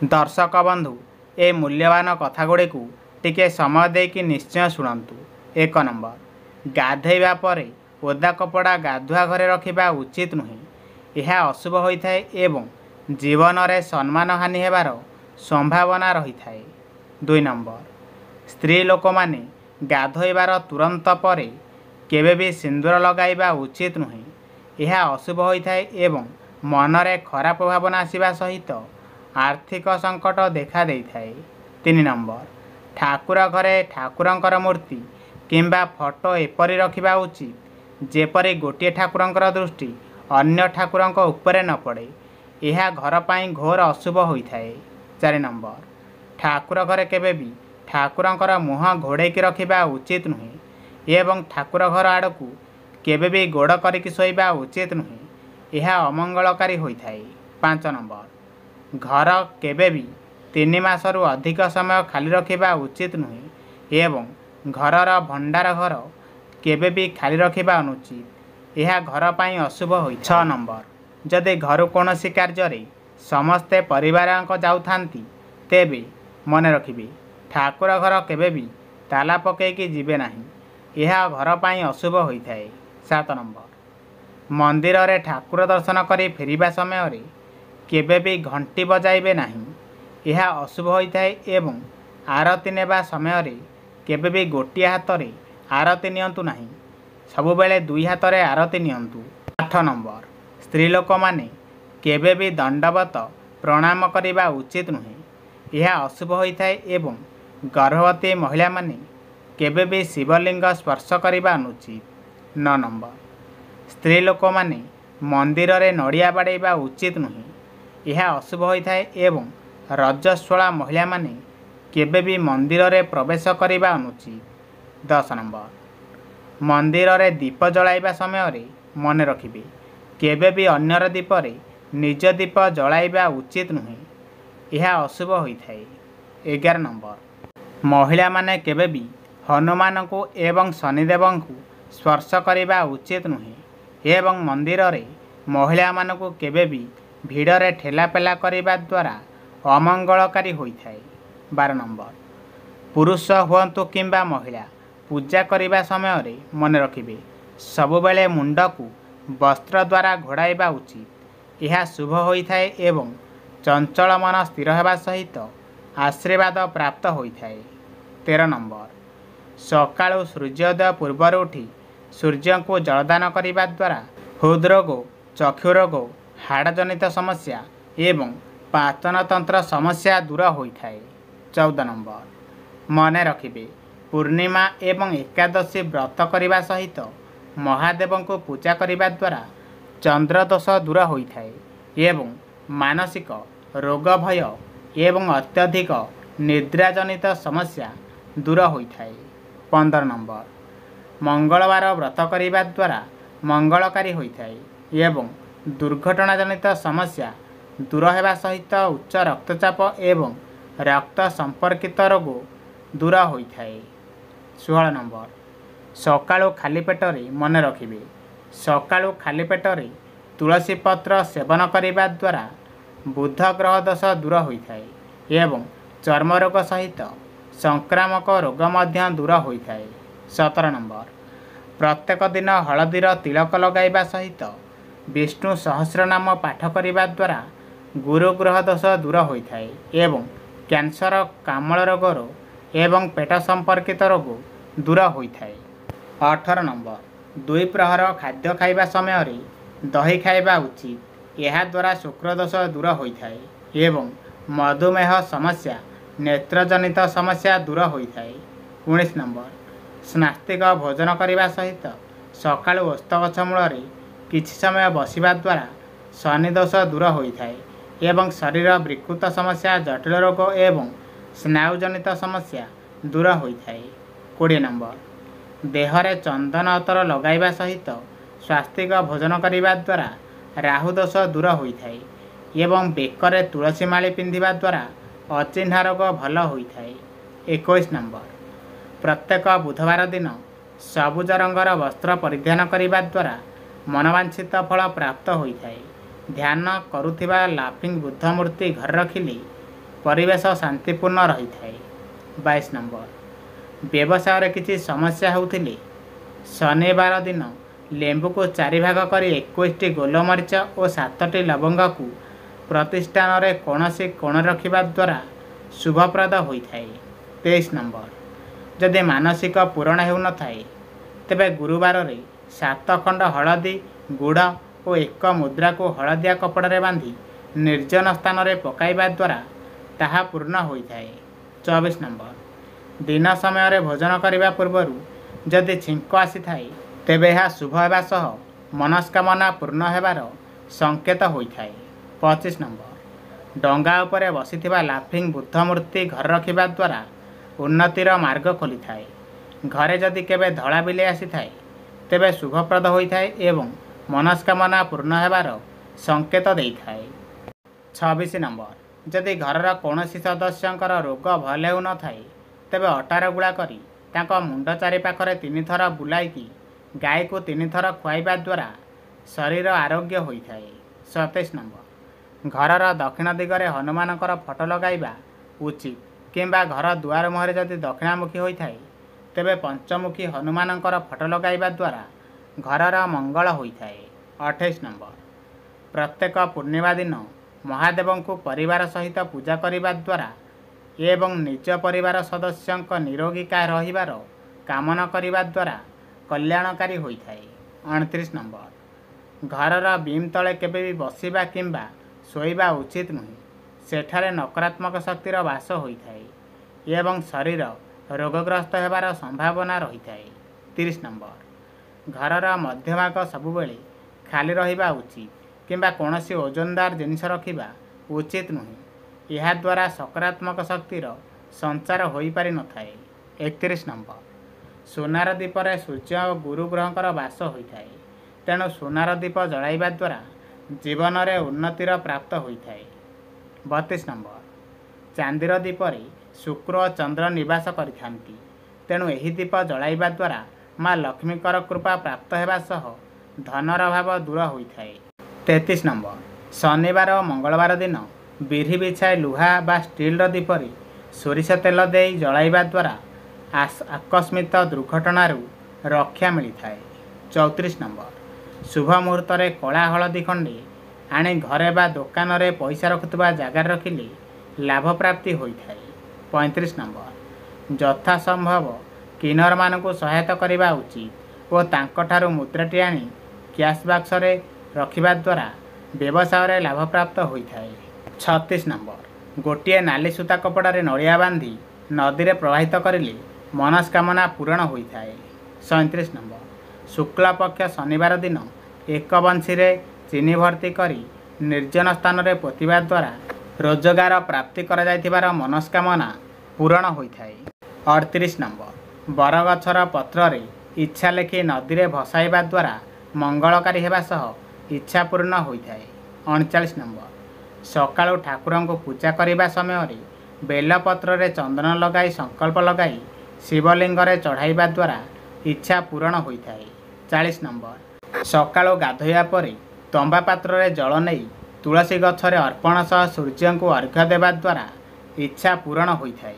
दर्शक बंधु ए मूल्यवान कथागुड़ी को टिके समय देकी निश्चय शुणु। 1 नंबर गाधेवा परे ओदा कपड़ा गाधुआ घरे रखिबा उचित नुहे। यह अशुभ होता है एवं जीवन में सम्मान हानि हेबार संभावना रही है। 2 नंबर स्त्री लोक माने गाधोइबार तुरंत परे केबे भी सिंदूर लगाइबा उचित नुहे। यह अशुभ होता है एवं मनरे खराब भावना आसवा सहित आर्थिक संकट देखा देई थाए। 3 नंबर ठाकुर घरे ठाकुरंकर मूर्ति किंबा फोटो एपरी रखिबा उचित जेपरी गोटे ठाकुरंकर दृष्टि अन्य ठाकुरंक उपरे न पड़े। यह घर पाई घोर अशुभ होता है। 4 नंबर ठाकुर घरे केबे भी ठाकुरंकर मुह घोड़ेकी रखिबा उचित नुहे एवं ठाकुर घर आड़कू केबे भी गोड़ करिकी शोइबा उचित नुहे। यह अमंगलकारी होता है। 5 नंबर घर केबे भी 3 मासरू अधिक समय खाली रखिबा उचित नुहे एवं घरर भंडार घर केबे भी खाली रखिबा अनुचित। यह घर पाई अशुभ होई। 6 नंबर जदि घर कौनसी कार्य समस्ते परिवार जाउथांती तेबे मन रखिबे ठाकुर घर केबे भी ताला पकेकी जीवे नाही। यह घर पाई अशुभ होता है। 7 नंबर मंदिर रे ठाकुर दर्शन करी फेरिबा समय रे केबे भी घंटी बजाइबे नहीं। यह अशुभ होता है एवं आरती नेबा समय रे केबे भी गोटिए हाथ रे आरती नियंतु नहीं, सबुबेले 2 हाथ रे आरती नियंतु। 8 नंबर स्त्री लोक माने केबे भी दंडवत प्रणाम करिबा उचित नुहे। यह अशुभ होता है एवं गर्भवती महिला माने केबे भी शिवलिंग स्पर्श करिबा अनुचित। 9 नंबर स्त्री लोक माने मंदिर रे नड़िया बाड़ेबा उचित नुहे। यह अशुभ होता है एवं रजस्वला महिला माने केबे भी मंदिर रे प्रवेश करिबा अनुचित। 10 नंबर मंदिर रे दीप जलाइबा समय रे मन रखिबे केबे भी अन्यर दीप रे निज दीप जलाइबा उचित नुहे। यह अशुभ होता है। 11 नंबर महिला माने केबे भी हनुमान को एवं शनिदेव को स्पर्श करिबा उचित नुहे एवं मंदिर रे महिला मानकु केबे भी भिड़ रे ठेलापेला करिबा द्वारा अमंगलकारी होता है। 12 नंबर पुरुष हुअंतु किंबा महिला पूजा करिबा समय रे मन रखिबे सबुबेले मुंड को वस्त्र द्वारा घोड़ाइबा उचित। यह शुभ होता है एवं चंचल मन स्थिर हेबा सहित आशीर्वाद प्राप्त होता है। 13 नंबर सकाळु सूर्योदय पूर्वर उठी सूर्य को जलदान करिबा द्वारा हृदरोग, चक्षुरोग, हाड़ जनित समस्या एवं पाचन तंत्र समस्या दूर होता है। 14 नंबर मन रखिबे पूर्णिमा एवं एकादशी व्रत करने सहित महादेव को पूजा करने द्वारा चंद्रदोष दूर होता है एवं मानसिक रोग भय एवं अत्यधिक निद्रा जनित समस्या दूर होता है। 15 नंबर मंगलवार व्रत करने द्वारा मंगलकारी होता है एवं दुर्घटना जनित समस्या दूर होगा सहित उच्च रक्तचाप एवं रक्त संपर्कित रोग दूर होता है। 16 नंबर सकाळु खाली पेटरे मन रखिबे सकाळु खाली पेटरे तुलसी पत्र सेवन करने द्वारा बुध ग्रह दोष दूर होता है एवं चर्म रोग सहित संक्रामक रोग मध्य दूर होता है। 17 नंबर प्रत्येक दिन हलदीर तिलक लगाइबा सहित विष्णु सहस्रनाम पाठ करने द्वारा गुरु ग्रह दोष दूर होता है एवं कैंसर, कामल रोग एवं पेट संपर्कित रोग दूर होता है। 18 नंबर 2 प्रहर खाद्य खाइबा समय रे दही खाइबा उचित। यह द्वारा शुक्र दोष दूर होता है एवं मधुमेह समस्या, नेत्रजनित समस्या दूर होता है। 19 नंबर स्नास्तिक भोजन करने सहित सकाळु ओस्त गछ मूल किछि समय बसिबा द्वारा शनि दोष दूर होता है एवं शरीर विकृत समस्या, जटिल रोग एवं स्नायुजनित समस्या दूर होता है। 20 नंबर देहरे चंदन अतर लगाइबा सहित स्वास्तिक भोजन करने द्वारा राहु दोष दूर होता है एवं बेकरे तुलसी माली पिंधिबा द्वारा अचिन्हा रोग भल होता है। 21 नंबर प्रत्येक बुधवार दिन सबुज रंगर वस्त्र परिधान करने द्वारा मनवांछित फल प्राप्त होता है। ध्यान करुथिबा लाफिंग बुद्ध मूर्ति घर रखिले परिवेश शांतिपूर्ण रही थाए। 22 नंबर व्यवसाय किसी समस्या होउथिले शनिवार दिन लेंबू को 4 भाग कर 21टी गोलमरीच और 7टी लवंग को प्रतिष्ठान रे कौनसी कोण रखिबा द्वारा शुभप्रद होता है। 23 नंबर जदि मानसिक पूरण हो न थाए तेबे गुरुवार रे 7 खंड हलदी गुड़ और 1 मुद्रा को हलदिया कपड़े बांधि निर्जन स्थान रे पकाइबा द्वारा ताहा पूर्ण होता है। 24 नंबर दिन समय भोजन करने पूर्व जदि छिंक आसी थाए तेबे यह शुभ होगा सह मनस्कामना पूर्ण होबार संकेत होता है। 25 नंबर डंगा उपरे बसिथिबा लाफिंग बुद्ध मूर्ति घर रखिबा द्वारा उन्नतिर मार्ग खोली थाए। घरे जदि केबे धड़ा बिले आसी थाए तेबे शुभप्रद होता है एवं मनस्कामना पूर्ण होबार संकेत देइथाए। 26 नंबर जदि घरर कौनसी सदस्यंकर रोग भल हो न थाए तेबे अटार गुड़ा करी तांको मुंड चारि पाखरे 3 थर बुलाइकी गाय को 3 थर खुआइबा द्वारा शरीर आरोग्य होता है। 27 नंबर घरर दक्षिण दिगरे हनुमानकर फोटो लगाइबा उचित किंबा घर दुआर मुहरे जदि दक्षिणामुखी होता है तेबे पंचमुखी हनुमानकर फोटो लगाइबा द्वारा घरर मंगल होता है। 28 नंबर प्रत्येक पूर्णिमा दिन महादेव को परिवार सहित पूजा करने द्वारा एवं निज परिवार सदस्यंक निरोगिका रहिबार कामना करने द्वारा कल्याणकारी होता है। 29 नंबर घरर बीम तले केबे भी बसिबा किंबा शोइबा उचित नुहे सेठारे नकारात्मक शक्तिर वास होता है एवं शरीर रोगग्रस्त होबार संभावना रही है। 30 नंबर घरर मध्यभाग सबुबेले खाली रहिबा उचित किंबा कौनसी ओजनदार जिनिस रखिबा उचित नुहे यह द्वारा सकारात्मक शक्तिर संचार हो पारि न थाए। 31 नंबर सोनार दीपरे सूर्य और गुरु ग्रहंकर वास होता है तेणु सोनार दीप जलाइबा द्वारा जीवन में उन्नतिर प्राप्त होता है। 32 नंबर चांदीर दीपरे शुक्र और चंद्र निवास करिथांती तेणु एही दीप जलाइबा द्वारा माँ लक्ष्मीकर कृपा प्राप्त होगा सह धनर अभाव दूर होता है। 33 नंबर शनिवार और मंगलवार दिन बिरी बिछाई लुहा बा स्टील दीपरे सोरिष तेल दे जलाइबा द्वारा आकस्मिक दुर्घटनारू रक्षा मिलता है। 34 नंबर शुभ मुहूर्त कला हलदी खंडे आनी घरे बा दुकान रे पैसा रखुवा जगार रखिले लाभ प्राप्ति होता है। 35 नंबर यथा संभव किन्नर मानक सहायता करने उचित और तांकठारु मुद्राटी आनी कैश बक्स रे रखिबा द्वारा व्यवसाय लाभ प्राप्त होता है। 36 नंबर गोटे नाली सूता कपड़े नड़िया बांधि नदी में प्रवाहित करिले मनस्कामना पूरण होता है। 37 नंबर शुक्ल पक्ष शनिवार दिन एक बंशी रे चीनी भर्ती करी निर्जन स्थान रे पोतिबा द्वारा रोजगार प्राप्ति करा जायथिबार मनस्कामना पूरण होता है। 38 नंबर बरगछर पत्र रे इच्छा लेखि नदी में भसाइबा द्वारा मंगलकारी हेबा सह इच्छा पूर्ण होता है। 39 नंबर सकाळु ठाकुर को पूजा करने समय बेलपत्र रे चंदन लगाई संकल्प लगाई शिवलिंग रे चढ़ाइबा द्वारा इच्छा पूर्ण होता है। 40 नंबर सकाळु गाधोइया परे तंबा पात्र रे जल नहीं तुलसी गछरे अर्पण सह सूर्य को अर्घ्य देवा द्वारा इच्छा पूर्ण होता है।